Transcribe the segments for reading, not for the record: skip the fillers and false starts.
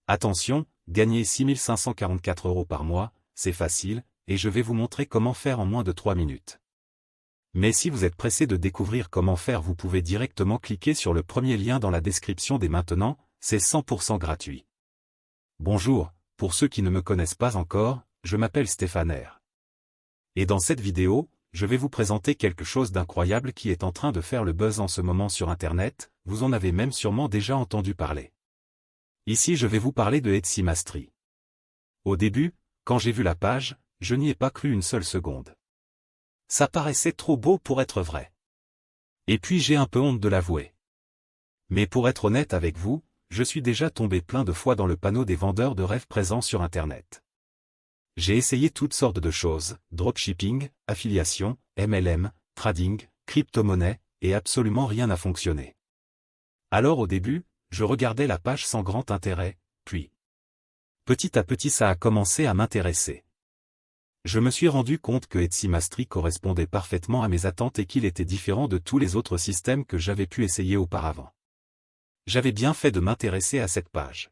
Attention, gagner 6 544 € par mois, c'est facile, et je vais vous montrer comment faire en moins de 3 minutes. Mais si vous êtes pressé de découvrir comment faire, vous pouvez directement cliquer sur le premier lien dans la description dès maintenant, c'est 100% gratuit. Bonjour, pour ceux qui ne me connaissent pas encore, je m'appelle Stéphane R. Et dans cette vidéo, je vais vous présenter quelque chose d'incroyable qui est en train de faire le buzz en ce moment sur Internet, vous en avez même sûrement déjà entendu parler. Ici je vais vous parler de Etsy Mastery. Au début, quand j'ai vu la page, je n'y ai pas cru une seule seconde. Ça paraissait trop beau pour être vrai. Et puis j'ai un peu honte de l'avouer. Mais pour être honnête avec vous, je suis déjà tombé plein de fois dans le panneau des vendeurs de rêves présents sur Internet. J'ai essayé toutes sortes de choses, dropshipping, affiliation, MLM, trading, crypto-monnaie, et absolument rien n'a fonctionné. Alors au début, je regardais la page sans grand intérêt, puis petit à petit ça a commencé à m'intéresser. Je me suis rendu compte que Etsy Mastery correspondait parfaitement à mes attentes et qu'il était différent de tous les autres systèmes que j'avais pu essayer auparavant. J'avais bien fait de m'intéresser à cette page.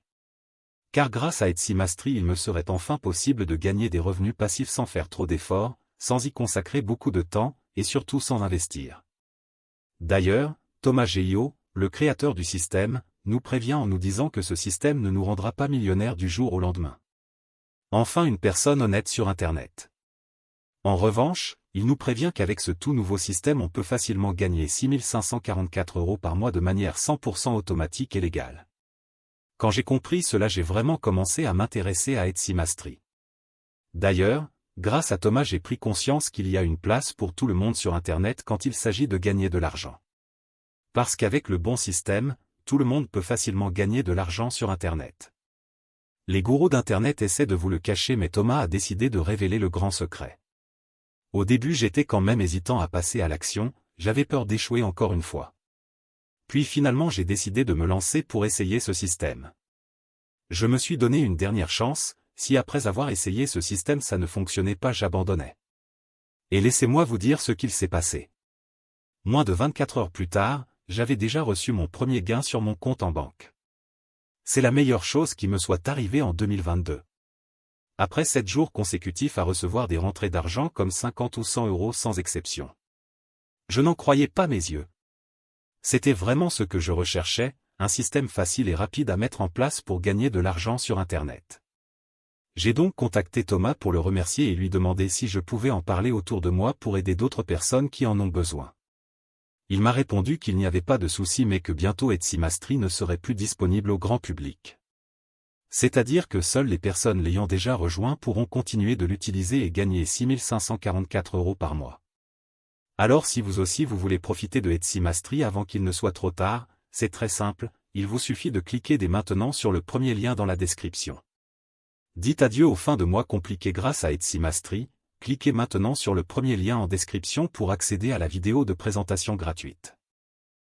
Car grâce à Etsy Mastery il me serait enfin possible de gagner des revenus passifs sans faire trop d'efforts, sans y consacrer beaucoup de temps, et surtout sans investir. D'ailleurs, Thomas Geio, le créateur du système, nous prévient en nous disant que ce système ne nous rendra pas millionnaires du jour au lendemain. Enfin une personne honnête sur Internet. En revanche, il nous prévient qu'avec ce tout nouveau système on peut facilement gagner 6 544 € par mois de manière 100% automatique et légale. Quand j'ai compris cela, j'ai vraiment commencé à m'intéresser à Etsy Mastery. D'ailleurs, grâce à Thomas j'ai pris conscience qu'il y a une place pour tout le monde sur Internet quand il s'agit de gagner de l'argent. Parce qu'avec le bon système, tout le monde peut facilement gagner de l'argent sur Internet. Les gourous d'Internet essaient de vous le cacher mais Thomas a décidé de révéler le grand secret. Au début j'étais quand même hésitant à passer à l'action, j'avais peur d'échouer encore une fois. Puis finalement j'ai décidé de me lancer pour essayer ce système. Je me suis donné une dernière chance, si après avoir essayé ce système ça ne fonctionnait pas j'abandonnais. Et laissez-moi vous dire ce qu'il s'est passé. Moins de 24 heures plus tard, j'avais déjà reçu mon premier gain sur mon compte en banque. C'est la meilleure chose qui me soit arrivée en 2022. Après 7 jours consécutifs à recevoir des rentrées d'argent comme 50 ou 100 € sans exception. Je n'en croyais pas mes yeux. C'était vraiment ce que je recherchais, un système facile et rapide à mettre en place pour gagner de l'argent sur Internet. J'ai donc contacté Thomas pour le remercier et lui demander si je pouvais en parler autour de moi pour aider d'autres personnes qui en ont besoin. Il m'a répondu qu'il n'y avait pas de souci mais que bientôt Etsy Mastery ne serait plus disponible au grand public. C'est-à-dire que seules les personnes l'ayant déjà rejoint pourront continuer de l'utiliser et gagner 6 544 € par mois. Alors si vous aussi vous voulez profiter de Etsy Mastery avant qu'il ne soit trop tard, c'est très simple, il vous suffit de cliquer dès maintenant sur le premier lien dans la description. Dites adieu aux fins de mois compliquées grâce à Etsy Mastery, cliquez maintenant sur le premier lien en description pour accéder à la vidéo de présentation gratuite.